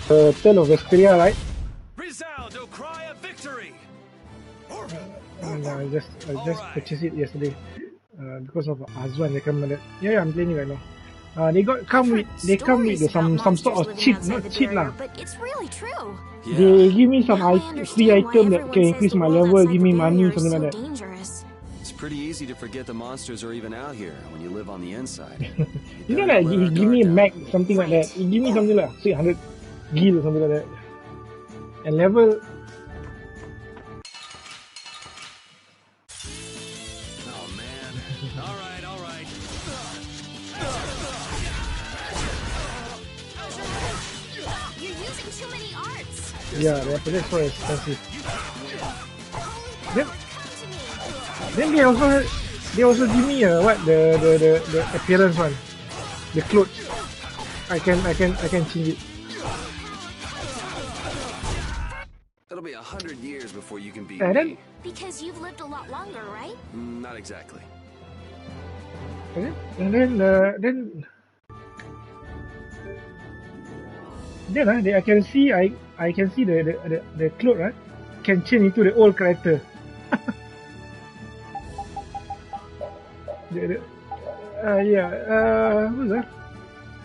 Tale of Vesperia, right? Resound, O cry of victory! I just purchased it yesterday because of Azwan recommended. Yeah, I'm playing it right now. They come with some sort of cheat, not cheat lah. But it's really true. They give me some free item that can increase my level, give me money, something like that. Dangerous. It's pretty easy to forget the monsters are even out here when you live on the inside. You know that he give me a mag, something like that. He give me something like 600 gil or something like that. And level. Oh man. All right. You're using too many arts. Yeah, the project's so expensive. Then they also give me the appearance one, the clothes. I can change it. It'll be 100 years before you can beat And me. Because you've lived a lot longer, right? Not exactly. And then I can see the clothes, right? Can change into the old character. Who's that?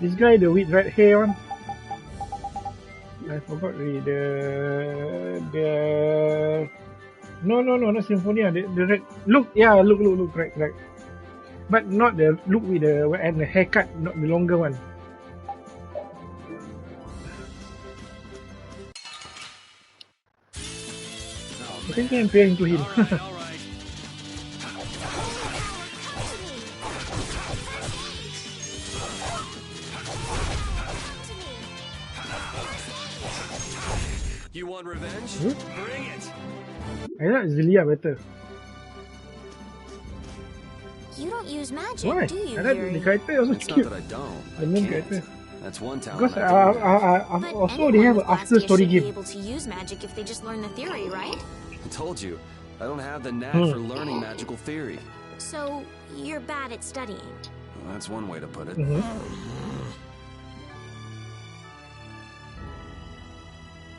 This guy, the with red hair one. I forgot really the no, not Symphonia. The red look, right. But not the look with the and the haircut, not the longer one. I think I'm playing to him. All right. You want revenge? Bring it! I like Zelia better. You don't use magic, Why? do you, I like Yuri? the character also It's not cute. that I don't. The I main can't. character. That's one talent. Because I But also they have anyone an with after Glasgow story should be game. able to use magic if they just learn the theory, right? told you, I don't have the knack for learning magical theory. So, you're bad at studying. Well, that's one way to put it.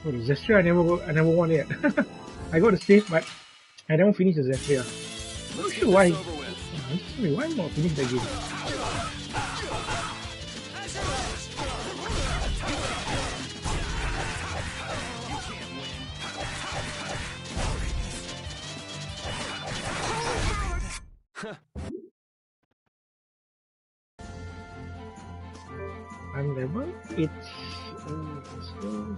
Oh, the Zestria I never won yet. I got the save, but I never finished the Zestria. Not sure why. Why not finish the game? I'm level 8. Let's go.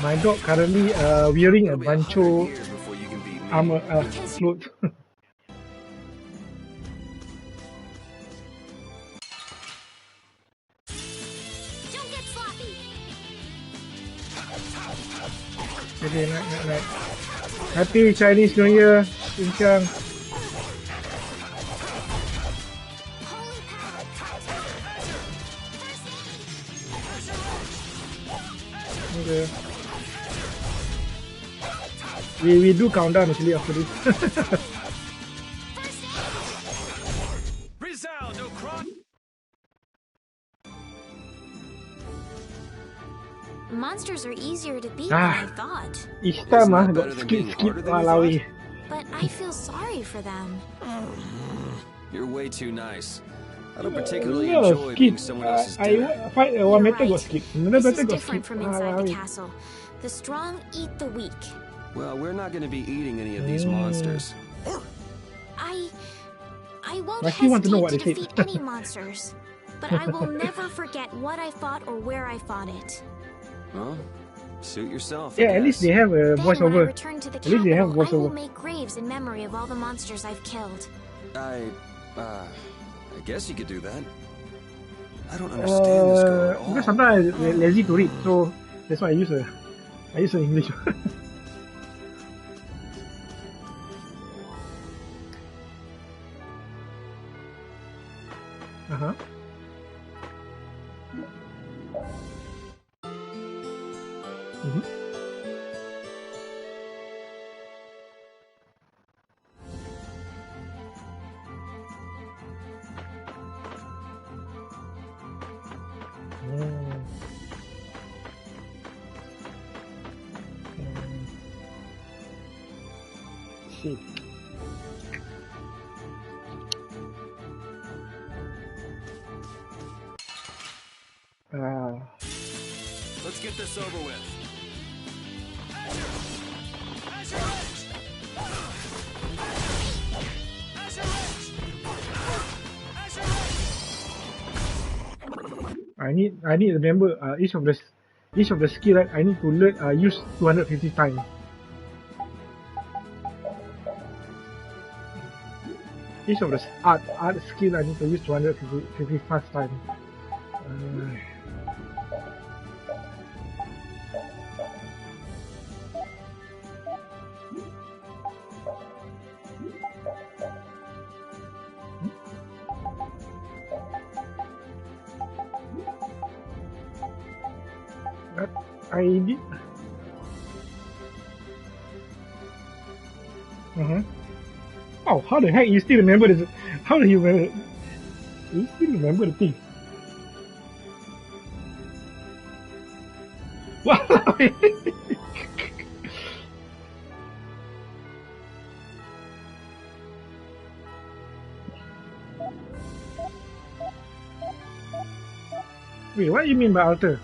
My dog currently wearing a Bancho armor cloth. Don't get sloppy. Okay, night. Happy Chinese New Year, Pincang. Okay. We do countdown actually after this. Resound, O cry! Monsters are easier to beat than I thought. Each time Isn't that got better than skip, being harder than you walawi. But I feel sorry for them. You're way too nice. I don't particularly No, enjoy skip. being someone else's dinner. I fight one You're meter got right. skip. Another This meter is got different skip. from inside the Walawi. castle. The strong eat the weak. Well, we're not going to be eating any of these monsters. I won't I still want to know hesitate what to they defeat said. any monsters. But I will never forget what I fought or where I fought it. Well, suit yourself. Yeah, at least they have a Then when I voiceover. return to the At least they have capital, I will voiceover. make graves in memory of all the monsters I've killed. I guess you could do that. I don't understand this girl at all. Because sometimes I'm lazy to read, so that's why I use English. Uh-huh. Mm-hmm. See. Let's get this over with. I need to remember each of the skill, right? I need to learn use 250 times. Each of the art skill I need to use 255 times. I did. Oh, how the heck you still remember this? How do you remember? You still remember the thing? Wow! Wait, what do you mean by alter?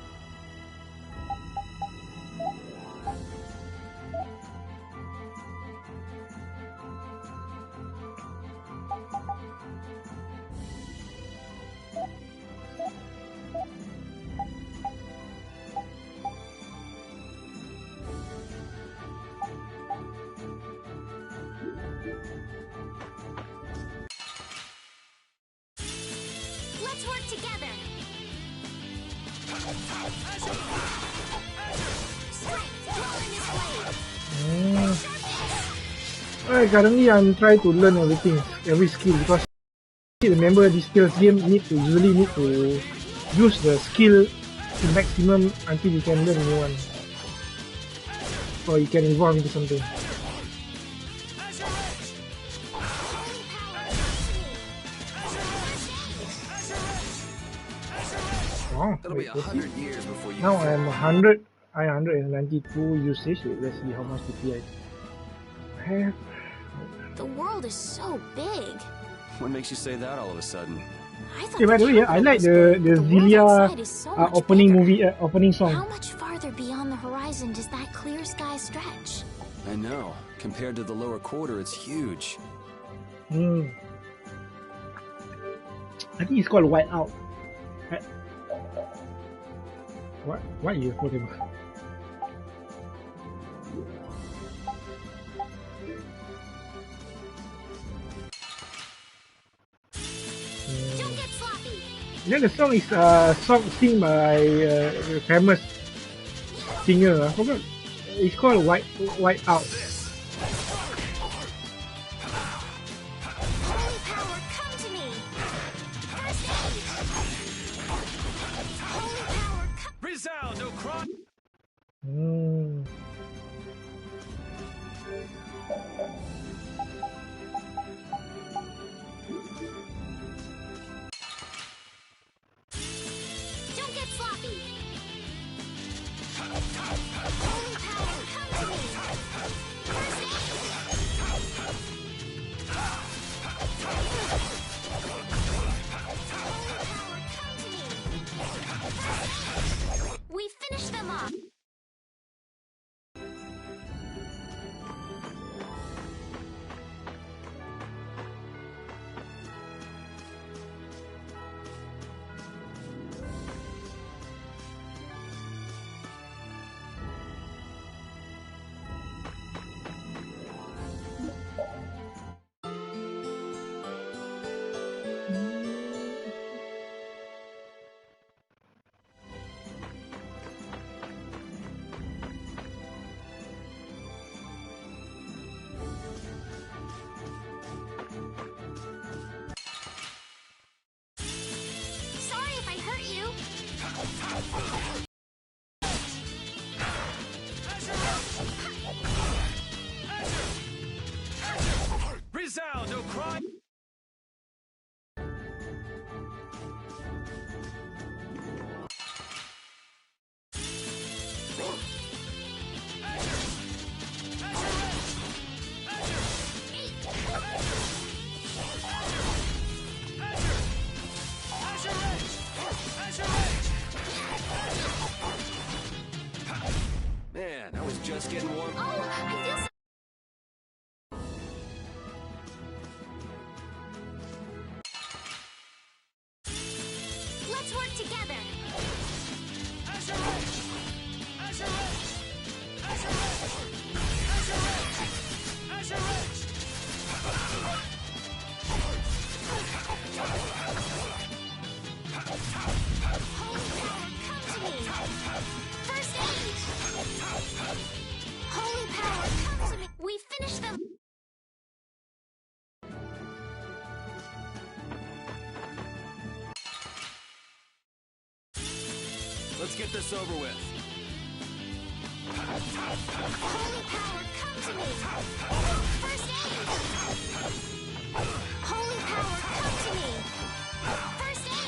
Let's work together. Currently I'm trying to learn everything, every skill, because remember this skills game usually need to use the skill to maximum until you can learn a new one, or you can evolve into something. Oh, That'll be 100 years before you. now I am 100. I 192 usage. Let's see how much DP I have. The world is so big. What makes you say that all of a sudden? I thought Hey, by the way, I capital like was the big, but world Zilia outside is so much opening bigger. movie opening song. How much farther beyond the horizon does that clear sky stretch? I know. Compared to the lower quarter, it's huge. I think it's called White Out. What you talking about? Don't get sloppy. Then the song is song sing by a famous singer. I forgot. It's called White Out. Holy power, come to me. First aid. Holy power, come. Resound, no cry. Don't get sloppy. Holy power, come to me. First aid. We finished them Resound, no cry. Man, I was just getting warm. Oh, I feel so. Let's work together. Holy power, come to me. We finished them. Let's get this over with. Holy power, come to me. First aid. Holy power, come to me. First aid.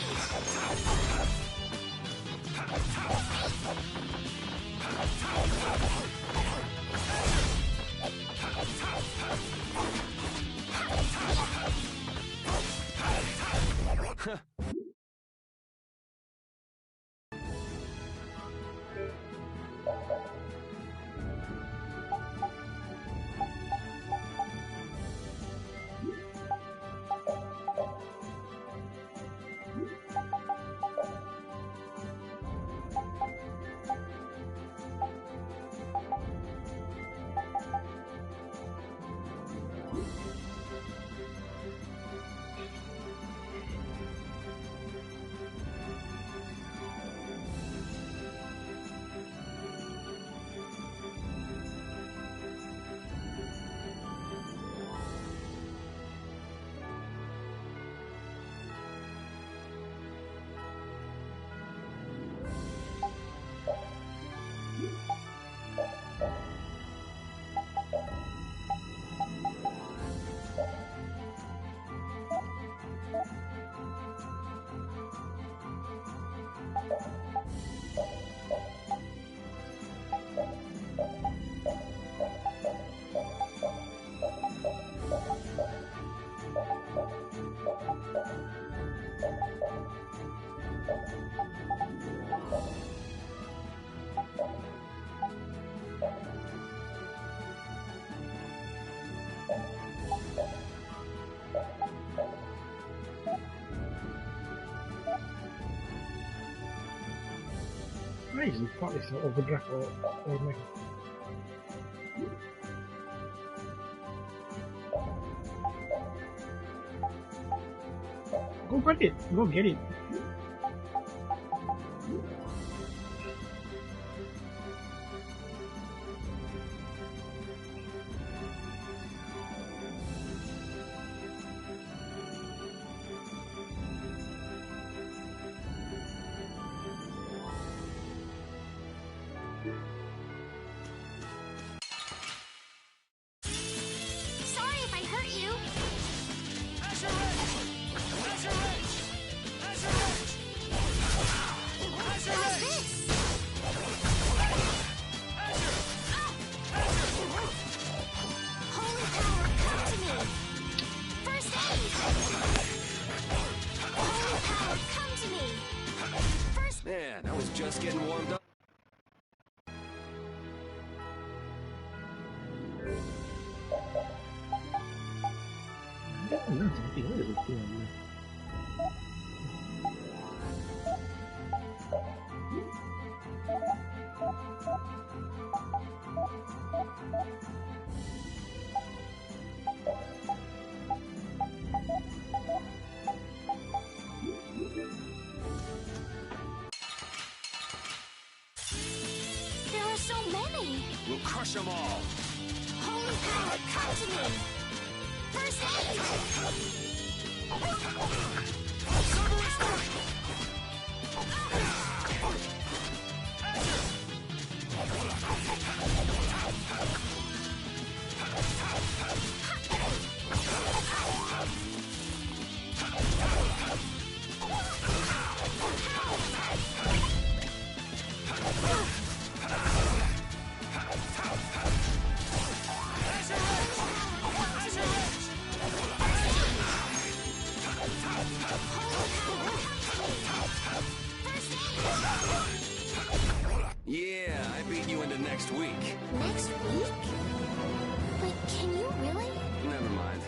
Why is the part is overdrive or max? Go get it. Go get it. Sorry if I hurt you. How's this? Holy power, come to me. First aid. Holy power, come to me. First. Man, I was just getting warmed up. Something. What is the thing? There are so many. We'll crush them all. Holy power, come to me. First aid. Yeah, I beat you into next week. Next week? But can you really? Never mind.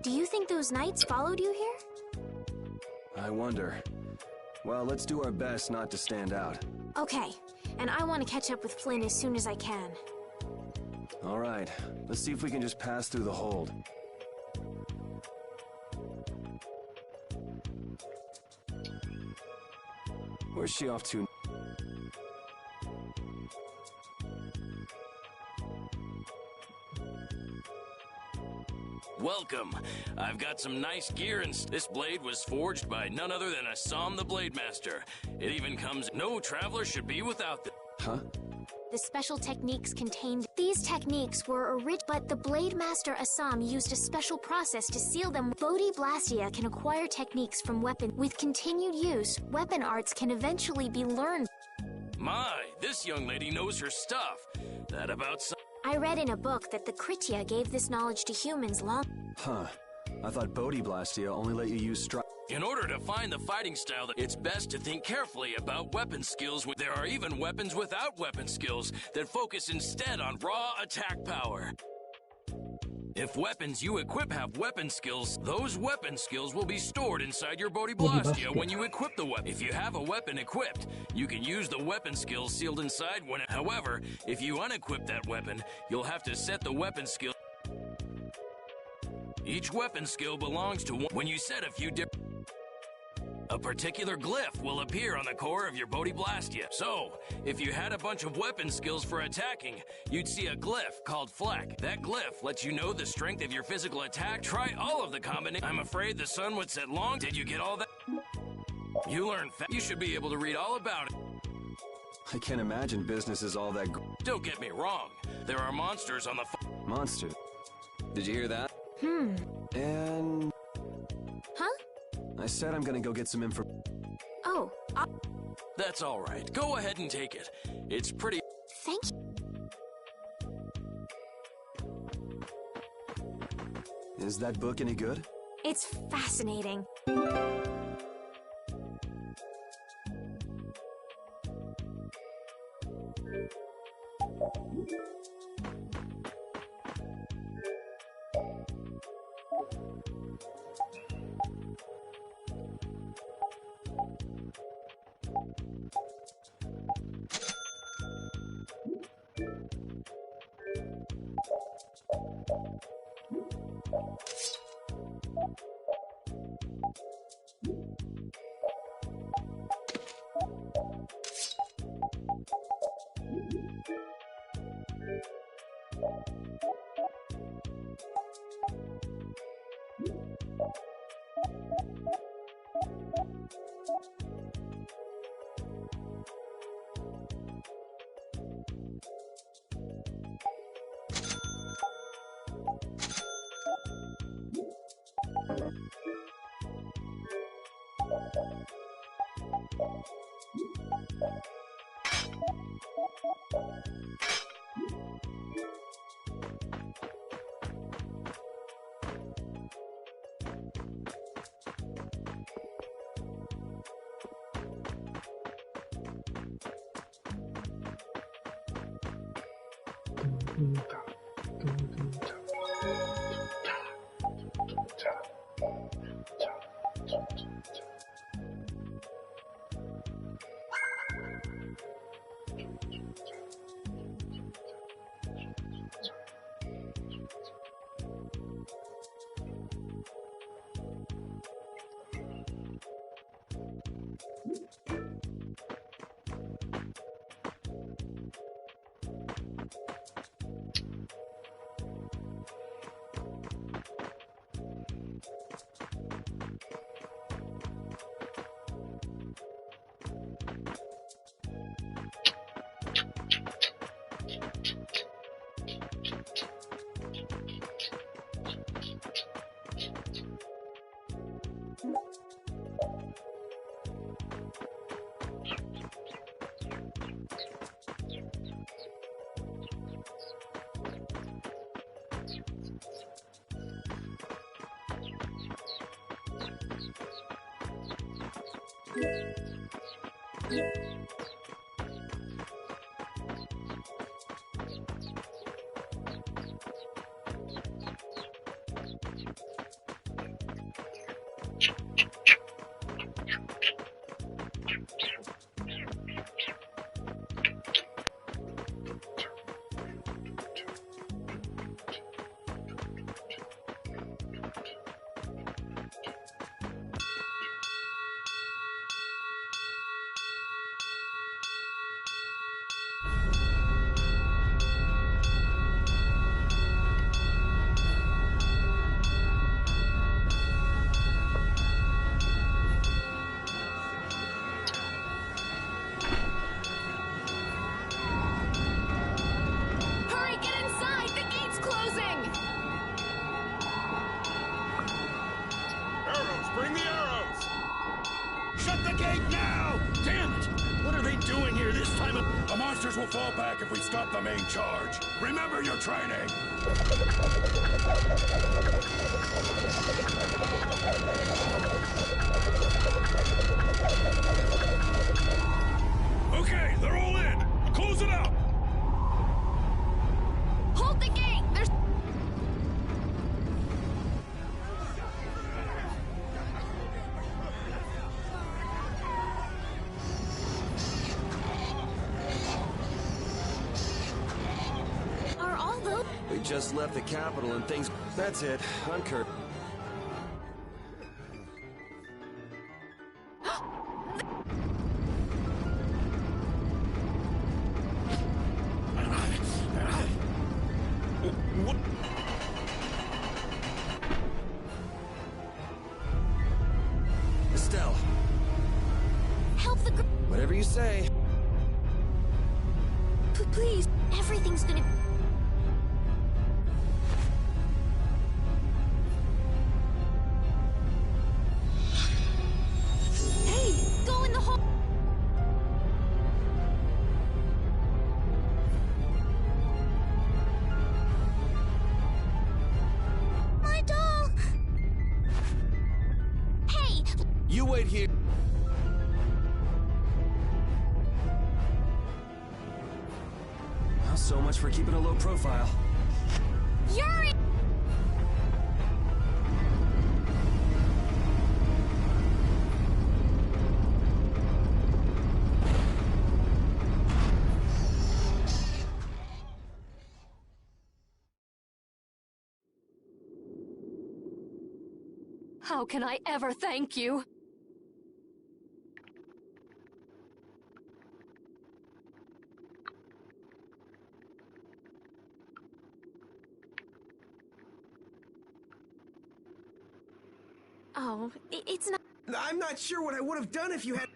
Do you think those knights followed you here? I wonder. Well, let's do our best not to stand out. Okay, and I want to catch up with Flynn as soon as I can. All right, let's see if we can just pass through the hold. Where's she off to? Welcome. I've got some nice gear and this blade was forged by none other than Assam the Blade Master. It even comes, no traveler should be without them. Huh? The special techniques contained. These techniques were but the Blade Master Assam used a special process to seal them. Bodhi Blastia can acquire techniques from weapons. With continued use, weapon arts can eventually be learned. My, this young lady knows her stuff. That about I read in a book that the Kritya gave this knowledge to humans long. Huh. I thought Bodhi Blastia only let you use In order to find the fighting style, it's best to think carefully about weapon skills. There are even weapons without weapon skills that focus instead on raw attack power. If weapons you equip have weapon skills, those weapon skills will be stored inside your Bodhi Blastia when you equip the weapon. If you have a weapon equipped, you can use the weapon skills sealed inside when however, if you unequip that weapon, you'll have to set the weapon skill. Each weapon skill belongs to one. When you set a few a particular glyph will appear on the core of your Bodhi Blastia. So, if you had a bunch of weapon skills for attacking, you'd see a glyph called Fleck. That glyph lets you know the strength of your physical attack. Try all of the combinations. I'm afraid the sun would set long. Did you get all that? You learned you should be able to read all about it. I can't imagine business is all that Don't get me wrong. There are monsters on the monster. Did you hear that? And... Huh? I said I'm gonna go get some info. Oh, That's all right. Go ahead and take it. It's pretty... thank you. Is that book any good? It's fascinating. Hurry, get inside! The gate's closing! Arrows, bring the arrows! Shut the gate now! Damn it! What are they doing here this time of... The monsters will fall back if we stop the main charge. Remember your training! Okay, they're all in! Close it up! Hold the gate! There's... Are all those... We just left the capital and things... That's it. I'm Kurt. What? Estelle, Help the gr... whatever you say. Please. Everything's gonna... Hey! Go in the hole! My doll! Hey! You wait here. Well, so much for keeping a low profile. Yuri! How can I ever thank you? Oh, it's not... I'm not sure what I would have done if you had...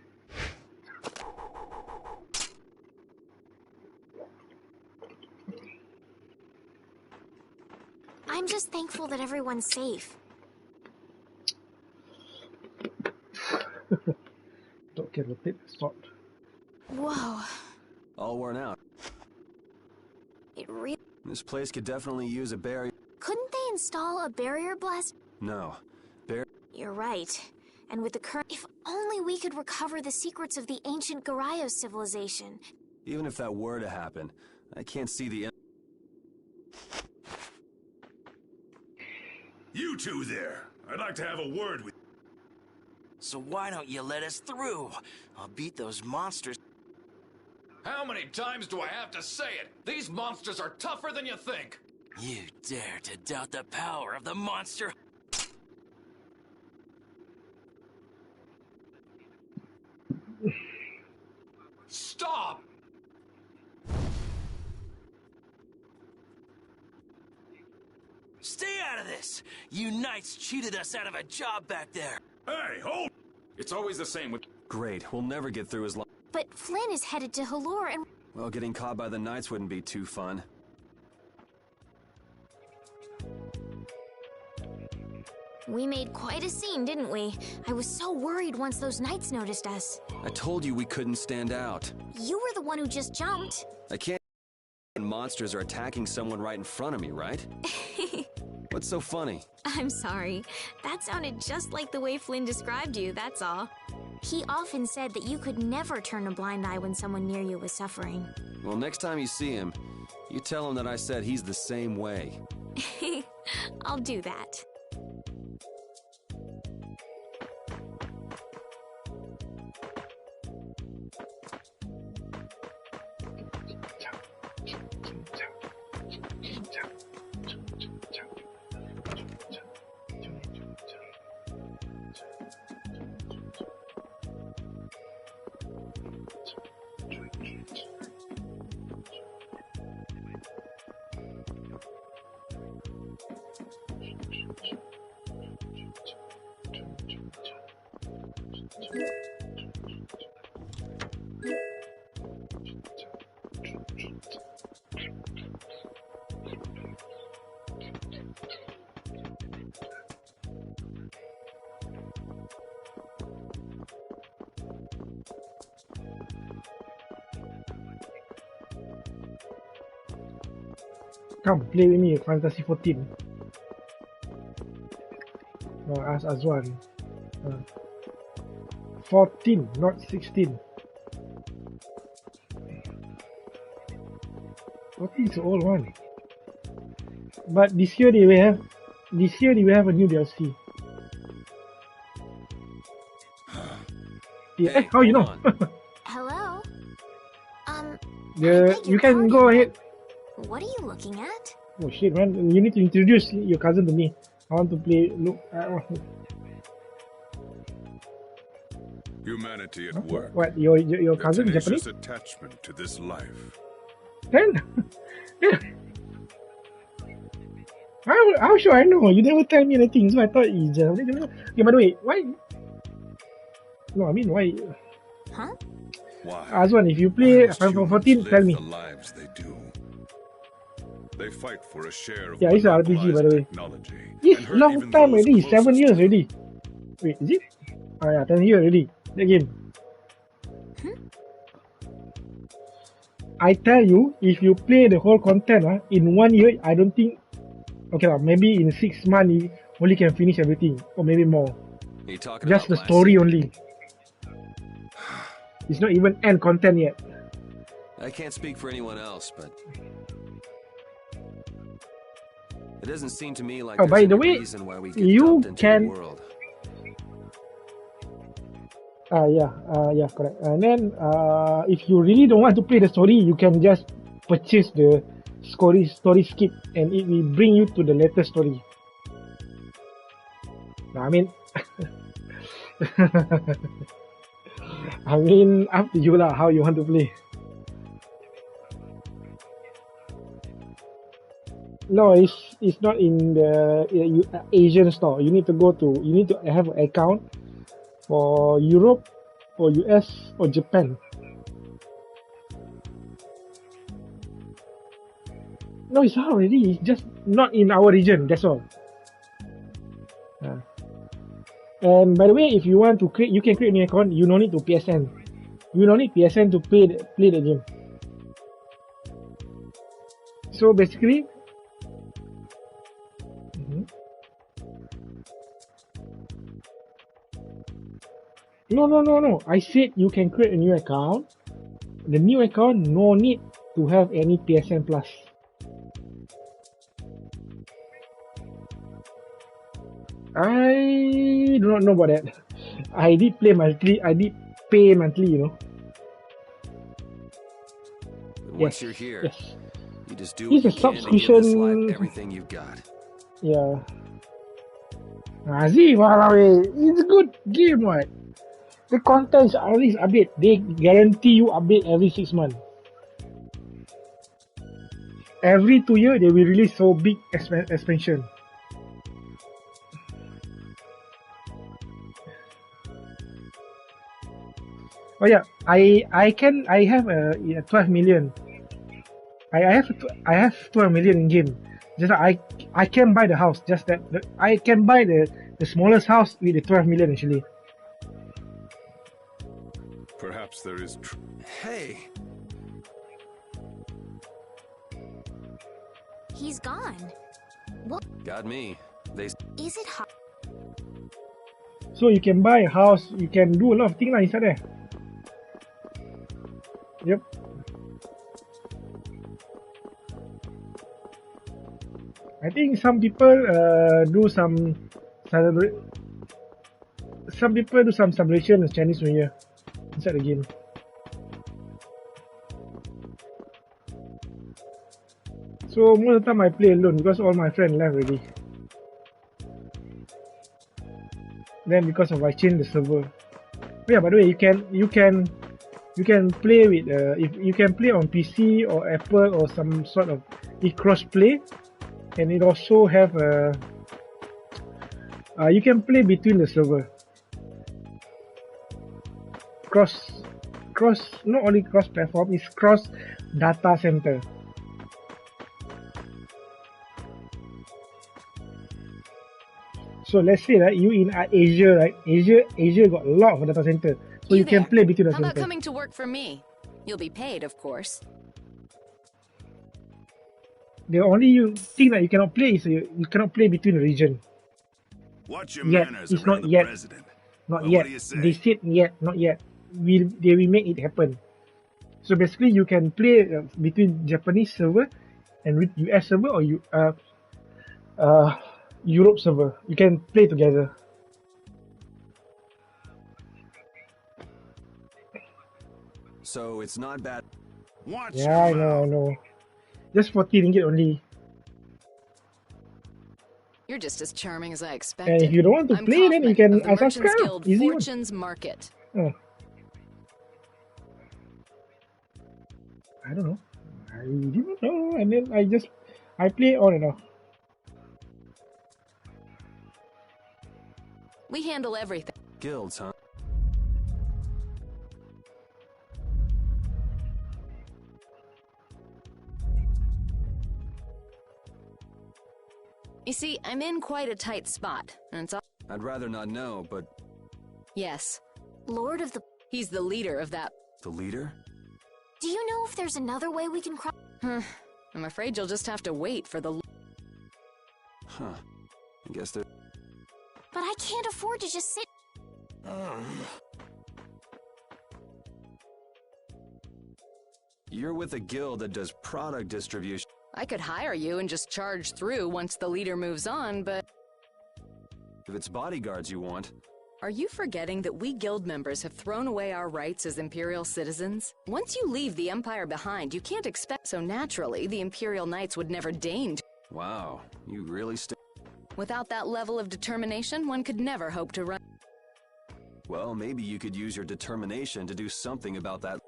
I'm just thankful that everyone's safe. Dot can rotate the sword. Whoa. All worn out. It really... This place could definitely use a barrier. Couldn't they install a barrier blast? No. You're right. And with the current... If only we could recover the secrets of the ancient Garayos civilization. Even if that were to happen, I can't see the... You two there. I'd like to have a word with... So why don't you let us through? I'll beat those monsters. How many times do I have to say it? These monsters are tougher than you think. You dare to doubt the power of the monster? Stop! Stay out of this! You knights cheated us out of a job back there. Hey, hold! It's always the same with... Great, we'll never get through as long... But Flynn is headed to Halor and... Well, getting caught by the Knights wouldn't be too fun. We made quite a scene, didn't we? I was so worried once those Knights noticed us. I told you we couldn't stand out. You were the one who just jumped. I can't... when monsters are attacking someone right in front of me, right? What's so funny? I'm sorry. That sounded just like the way Flynn described you, that's all. He often said that you could never turn a blind eye when someone near you was suffering. Well, next time you see him, you tell him that I said he's the same way. I'll do that. Come, play with me, Fantasy 14. Ask Azwan. 14, not 16. 14 is the old one. But this year they will have a new DLC. Yeah, Hey, how you know? hold on. Hello? You can go ahead. What are you looking at? Oh shit, man! You need to introduce your cousin to me. I want to play. Look, Humanity at work. what? Your The cousin tenacious Japanese? attachment to this life. Then, how sure I know? You never tell me anything, so I thought it's just. Okay, by the way, why? No, I mean why? Huh? Why? Azwan, if you play Why must Final humans 14, tell live me. the lives they do? They fight for a share of Yeah, it's a RPG, by the way. technology. Yes, and hurt long even time those already. 7 closest years to them. already. Wait, is it? Oh yeah, 10 years already. That game. I tell you, if you play the whole content in 1 year, I don't think. Okay, maybe in 6 months you only can finish everything, or maybe more. You talking Just the about story blasting? only. It's not even end content yet. I can't speak for anyone else, but it doesn't seem to me like Oh, there's by the any way, reason why we get you dumped into can- the world. Yeah, correct. And then, if you really don't want to play the story, you can just purchase the story skip, and it will bring you to the latest story. I mean, up to you lah, how you want to play. No, it's not in the Asian store. You need to have an account for Europe, or US, or Japan. No, it's out already. It's just not in our region. That's all. And by the way, if you want to create, you can create a new account. You don't need to PSN. You don't need PSN to play the game. So basically, no. I said you can create a new account. The new account no need to have any PSN Plus. I do not know about that. I did play monthly. I did pay monthly, you know. Once you're here, Yes. you just do It's what a you can to give this life subscription. everything you've got. Yeah. See, it's good game, right? The contents always update. They guarantee you update every 6 months. Every 2 years, they will release so big expansion. Oh yeah, I have a 12 million. I have 12 million in game. Just I can buy the house. Just that I can buy the smallest house with the 12 million actually. Perhaps there is Hey, He's gone. What? got me. They Is it hot? So you can buy a house. You can do a lot of things inside there. Yep. I think some people do some celebrate. Some people do some celebration of Chinese New Year inside the game. So most of the time I play alone because all my friends left already. Then because of I changed the server. Oh yeah, by the way, you can play with if you can play on PC or Apple or some sort of cross play, and it also have you can play between the server. Cross not only cross platform, it's cross data center. So let's say that you in Asia, right? Asia got a lot of data center, so you can play between the How about center. coming to work for me? You'll be paid, of course. The only thing that you cannot play is you cannot play between the region. Watch your Yet manners it's around not the yet. president. Not Well, yet. what do you say? They said yet, not yet. They will make it happen. So basically, you can play between Japanese server and with US server or Europe server. You can play together. So it's not bad. Watch Yeah, your I mouth. know. Just 40 ringgit only. You're just as charming as I And expected. if you don't want to I'm play, then you Kaufman can of the Merchants unsubscribe. Guild Easy one. Fortunes Market. Oh. I don't know. I didn't know, and then I play on and off. We handle everything. Guilds, huh? You see, I'm in quite a tight spot, and it's all. I'd rather not know, but Yes, Lord of the... he's the leader of that. the leader? Do you know if there's another way we can cross... I'm afraid you'll just have to wait for the. Huh. I guess there. But I can't afford to just sit... You're with a guild that does product distribution. I could hire you and just charge through once the leader moves on, but. If it's bodyguards you want, Are you forgetting that we guild members have thrown away our rights as Imperial citizens? Once you leave the Empire behind, you can't expect so naturally the Imperial Knights would never deign to. wow, you really Without that level of determination, one could never hope to run. Well, maybe you could use your determination to do something about that.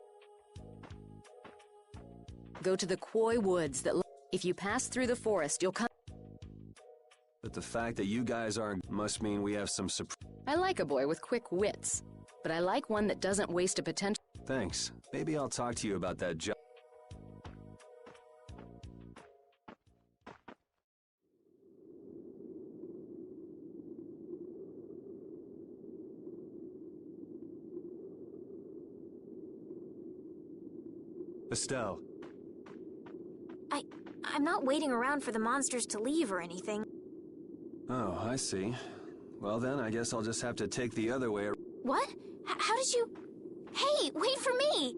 Go to the Koi Woods that. If you pass through the forest, you'll come. But the fact that you guys aren't must mean we have some I like a boy with quick wits, but I like one that doesn't waste a potential. Thanks. Maybe I'll talk to you about that job. Estelle. I'm not waiting around for the monsters to leave or anything. Oh, I see. Well then, I guess I'll just have to take the other way. What? How did you... Hey, wait for me!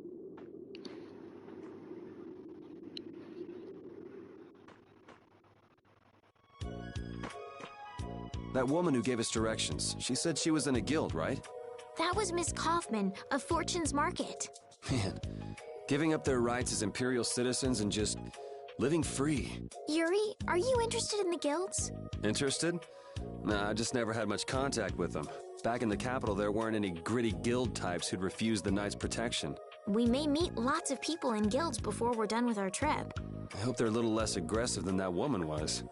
That woman who gave us directions, she said she was in a guild, right? That was Miss Kaufman of Fortune's Market. Man, giving up their rights as Imperial citizens and just living free. Yuri, are you interested in the guilds? Interested? Nah, I just never had much contact with them. Back in the capital, there weren't any gritty guild types who'd refuse the Knights' protection. We may meet lots of people in guilds before we're done with our trip. I hope they're a little less aggressive than that woman was.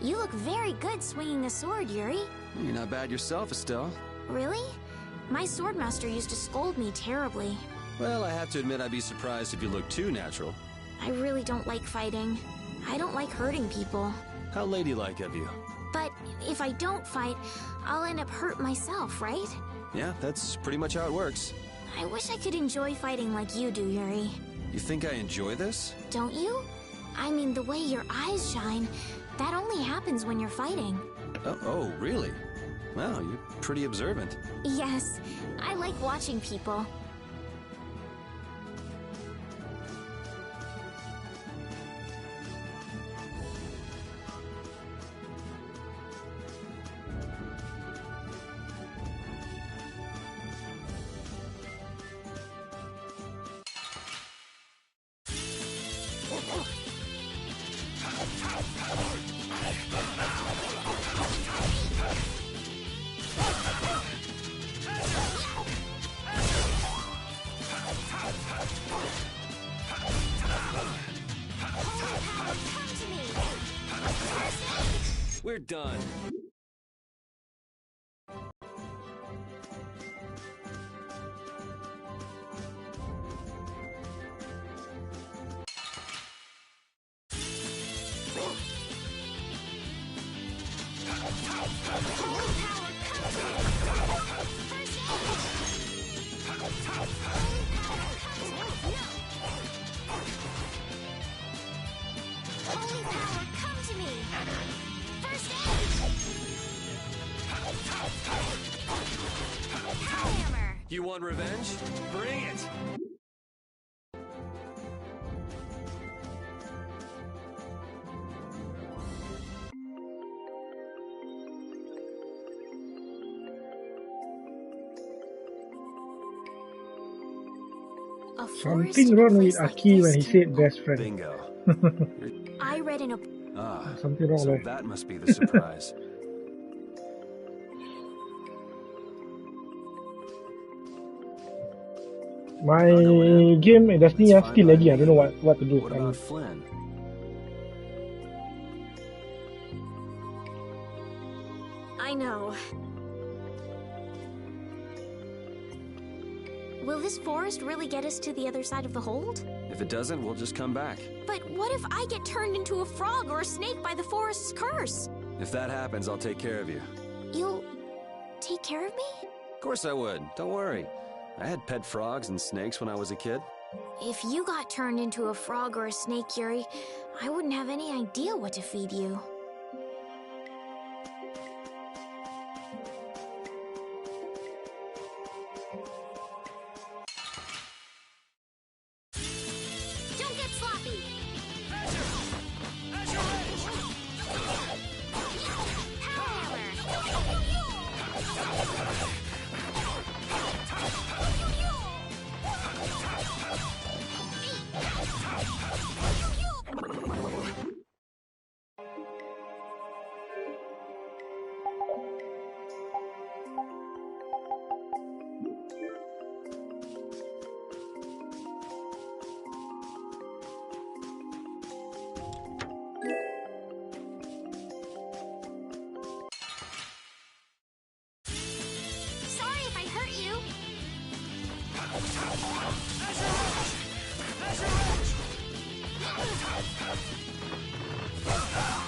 You look very good swinging a sword, Yuri. You're not bad yourself, Estelle. Really? My swordmaster used to scold me terribly. Well, I have to admit I'd be surprised if you looked too natural. I really don't like fighting. I don't like hurting people. How ladylike of you. But if I don't fight, I'll end up hurt myself, right? Yeah, that's pretty much how it works. I wish I could enjoy fighting like you do, Yuri. You think I enjoy this? Don't you? I mean, the way your eyes shine, that only happens when you're fighting. Oh, really? Wow, you're pretty observant. Yes, I like watching people. We're done. Holy power, come to me! First aid! Power hammer! You want revenge? Bring it! A forest Something in a wrong with place like Aki when he this said best friend. Bingo. I read in a Ah, Something wrong so there. that must be the surprise. My game Destiny That's still fine by laggy. I don't know me. what to do. What about Flynn? I know. Will this forest really get us to the other side of the hold? If it doesn't, we'll just come back. But what if I get turned into a frog or a snake by the forest's curse? If that happens, I'll take care of you. You'll take care of me? Of course I would. Don't worry. I had pet frogs and snakes when I was a kid. If you got turned into a frog or a snake, Yuri, I wouldn't have any idea what to feed you. Don't get sloppy! Sorry if I hurt you.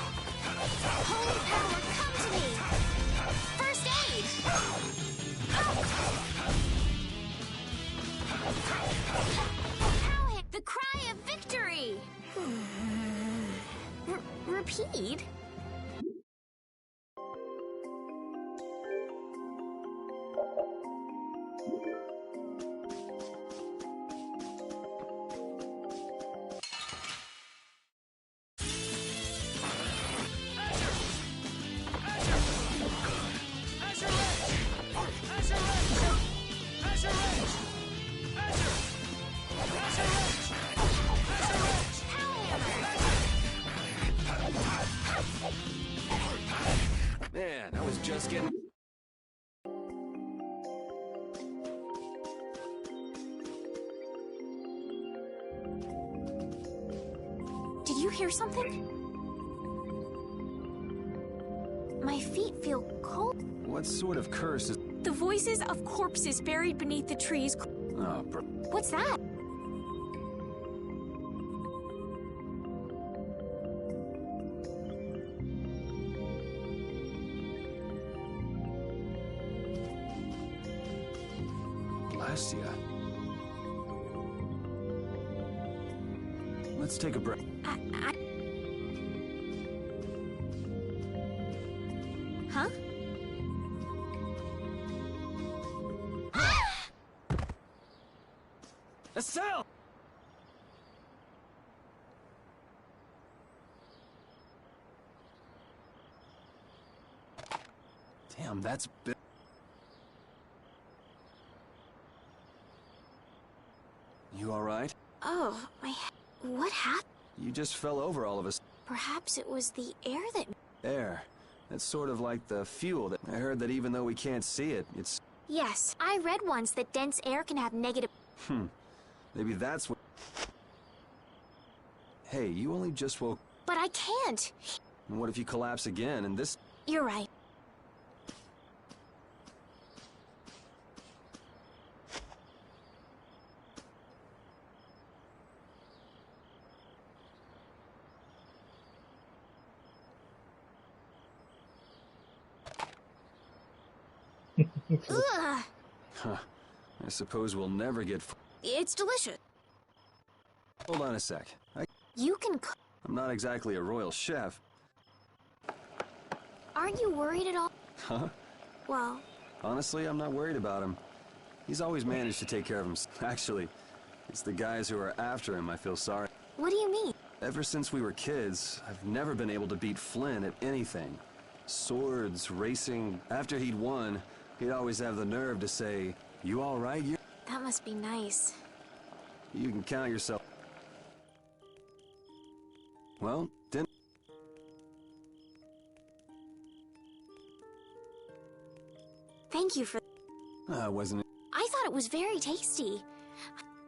Holy power, come to me! First aid! Pow hit! The cry of victory! Repeat? Man, I was just getting... Did you hear something? My feet feel cold. What sort of curse is... The voices of corpses buried beneath the trees. Oh, bro. What's that? Blastia. Let's take a break. Huh? Estelle! Damn, that's big. You all right? Oh, my... What happened? You just fell over all of us. Perhaps it was the air that... Air. That's sort of like the fuel that... I heard that even though we can't see it, it's... Yes, I read once that dense air can have negative... Maybe that's what... Hey, you only just woke... But I can't! And what if you collapse again and this... You're right. Ugh! Huh. I suppose we'll never get... It's delicious. Hold on a sec. You can cook. I'm not exactly a royal chef. Aren't you worried at all? Huh? Well, Honestly, I'm not worried about him. He's always managed to take care of himself. Actually, it's the guys who are after him I feel sorry. what do you mean? Ever since we were kids, I've never been able to beat Flynn at anything. Swords, racing. After he'd won, he'd always have the nerve to say, "You all right? That must be nice. You can count yourself. Well, dinner. Thank you for... Wasn't it? I thought it was very tasty.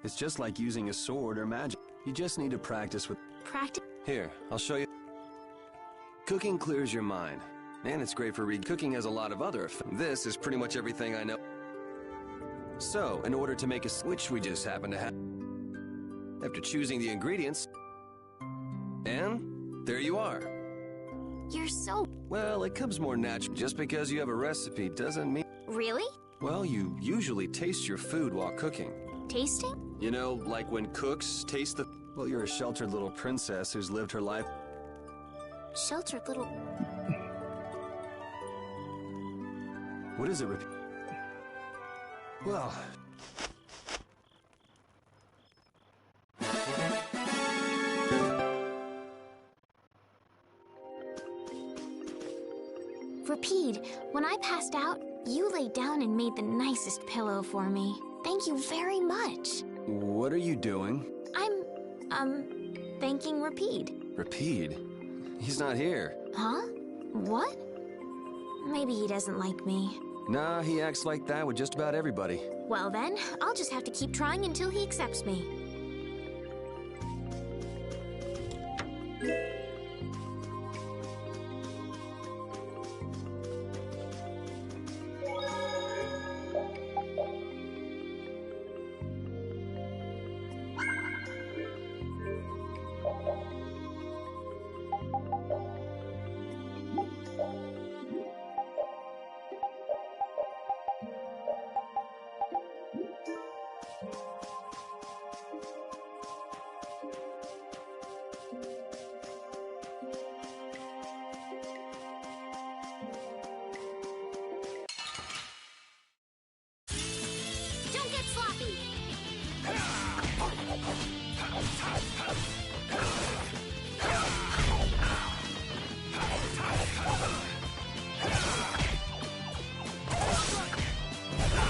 It's just like using a sword or magic. You just need to practice with... Practice... Here, I'll show you. Cooking clears your mind. And it's great for cooking has a lot of other effects. This is pretty much everything I know. So, in order to make a which we just happen to have... After choosing the ingredients... And there you are. You're so... Well, it comes more natural. Just because you have a recipe doesn't mean... Really? Well, you usually taste your food while cooking. Tasting? You know, like when cooks taste the... Well, you're a sheltered little princess who's lived her life... Sheltered little... What is it, Rip? Well... Rapide, when I passed out, you laid down and made the nicest pillow for me. Thank you very much. What are you doing? I'm, thanking Rapide. Rapide? He's not here. Huh? What? Maybe he doesn't like me. Nah, he acts like that with just about everybody. Well then, I'll just have to keep trying until he accepts me. Don't get sloppy!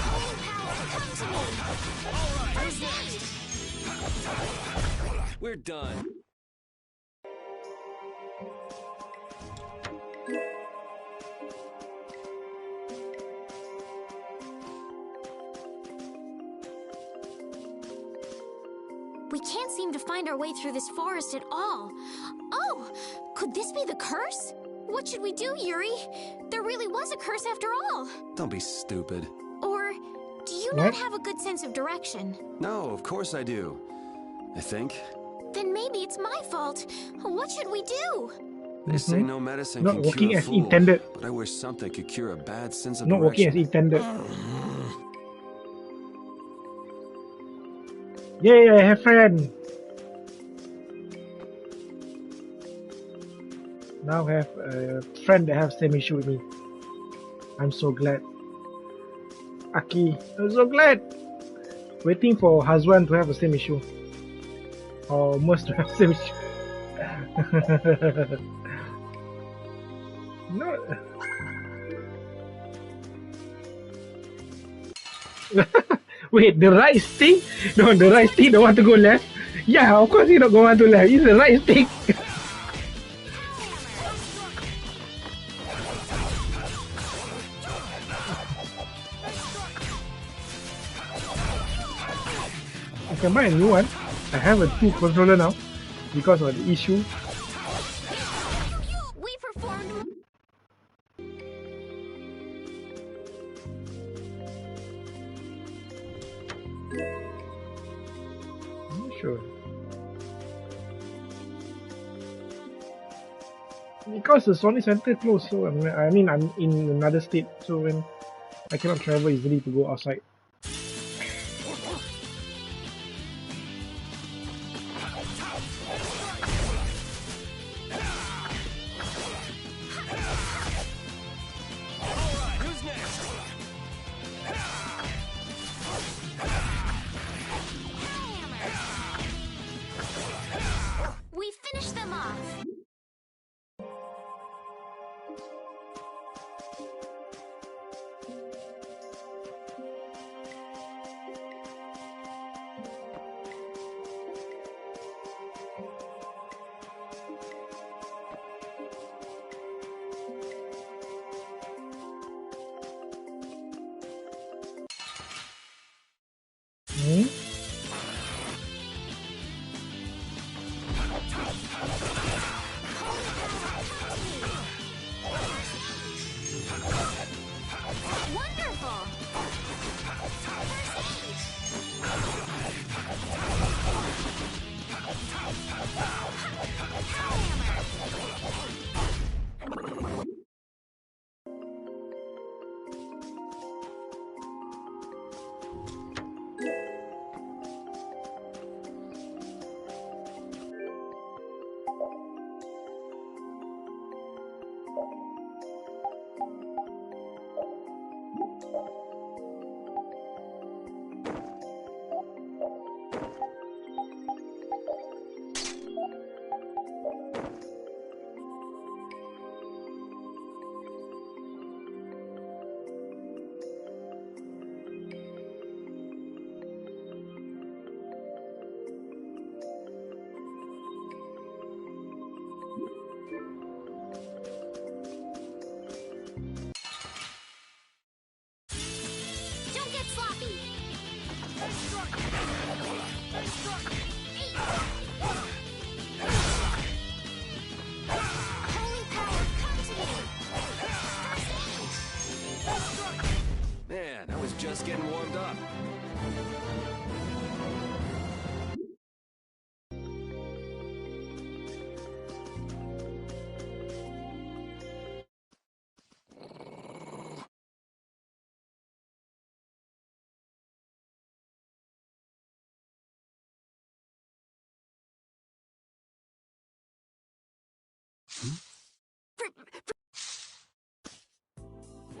Holy power, come to me! Who's next? We're done. We can't seem to find our way through this forest at all. Oh, could this be the curse? What should we do, Yuri? There really was a curse after all. Don't be stupid. Or do you What? not have a good sense of direction? No, of course I do. I think. Then maybe it's my fault. What should we do? They say no medicine Not can working cure a as fool, intended. but I wish something could cure a bad sense of Not working as direction. intended. Yay, I have friend. Now I have a friend that have same issue with me. I'm so glad. Aki, I'm so glad. Waiting for husband to have the same issue. Or most to have the same issue. No. Wait, the right stick? No, the right stick don't want to go left. Yeah, of course he not going to left. It's the right stick. I can buy a new one. I have a 2 controller now because of the issue. We performed... I'm not sure. Because the Sony Center closed, so I mean I'm in another state, so when I cannot travel easily to go outside. We finished them off. Holy power, come to me! Man, I was just getting warmed up.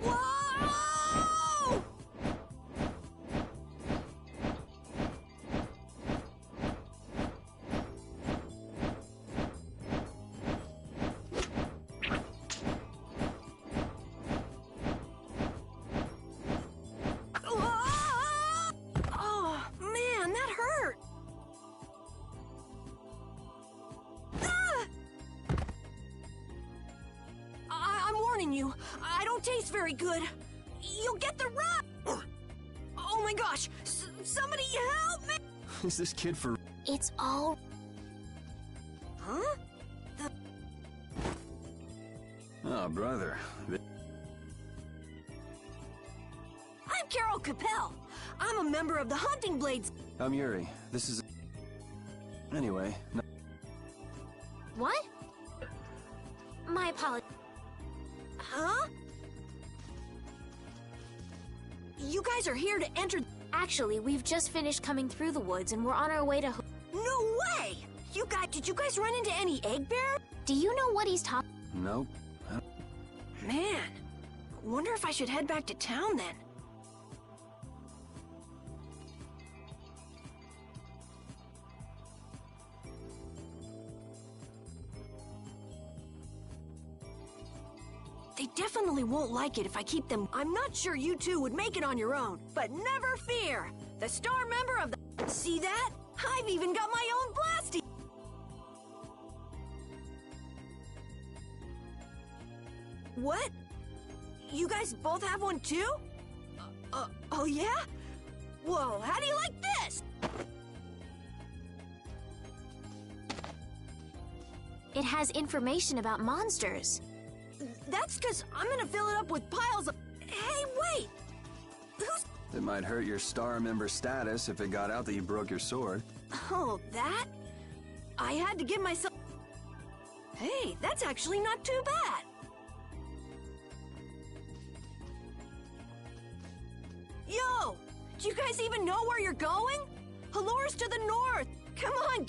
Whoa! Oh, man, that hurt. Ah! I'm warning you, I don't taste very good. You'll get the rub. Oh my gosh, somebody help me! Is this kid for... It's all... Huh? Oh, brother. I'm Carol Capel. I'm a member of the Hunting Blades. I'm Yuri. This is... Anyway, no... What? My apologies. Huh? You guys are here to enter... Actually, we've just finished coming through the woods and we're on our way to... No way! Did you guys run into any egg bear? Do you know what he's talking... Nope. Man, wonder if I should head back to town then. They definitely won't like it if I keep them. I'm not sure you two would make it on your own, but never fear. The star member of the... See that? I've even got my own blasty. What? You guys both have one too? Oh yeah? Whoa, how do you like this? It has information about monsters. That's because I'm gonna fill it up with piles of... Hey, wait! Who's... It might hurt your star member status if it got out that you broke your sword. Oh, that? I had to give myself... Hey, that's actually not too bad. Yo! Do you guys even know where you're going? Halore's to the north! Come on,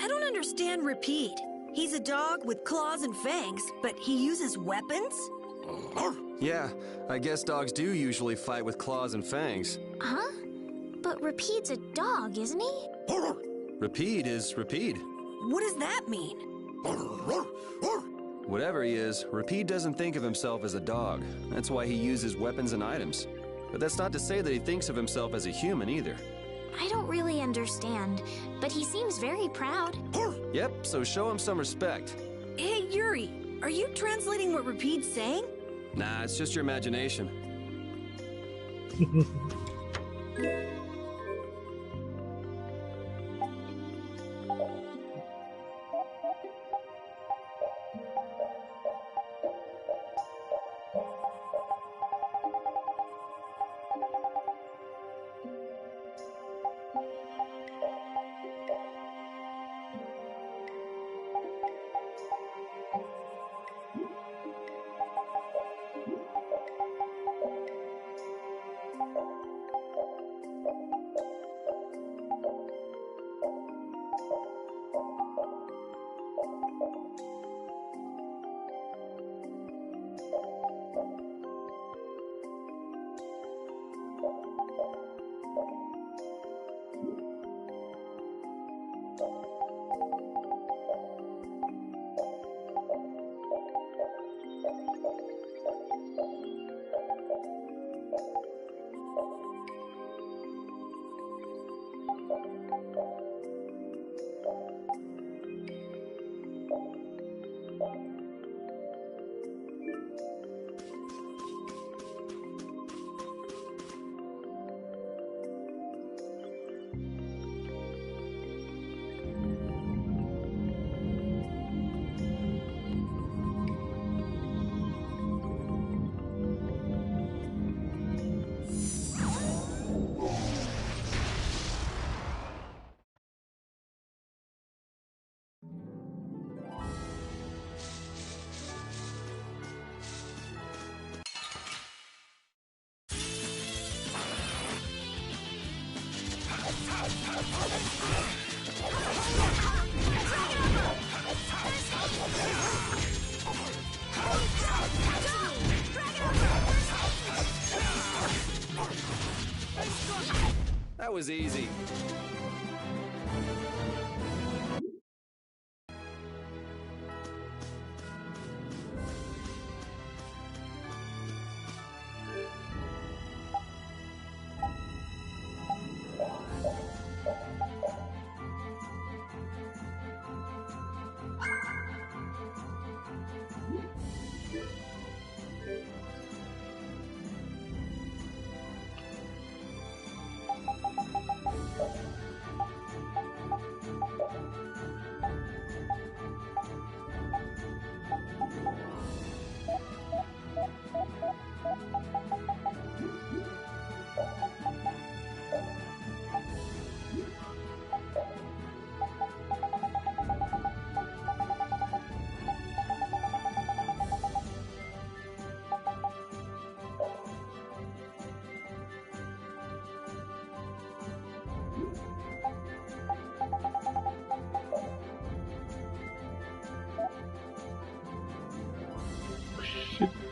I don't understand Repeat. He's a dog with claws and fangs, but he uses weapons? Yeah, I guess dogs do usually fight with claws and fangs. Huh? But Repeat's a dog, isn't he? Repeat is Repeat. What does that mean? Whatever he is, Repeat doesn't think of himself as a dog. That's why he uses weapons and items. But that's not to say that he thinks of himself as a human either. I don't really understand, but he seems very proud. Yep, so show him some respect. Hey, Yuri, are you translating what Repeat's saying? Nah, it's just your imagination. That was easy. Shit.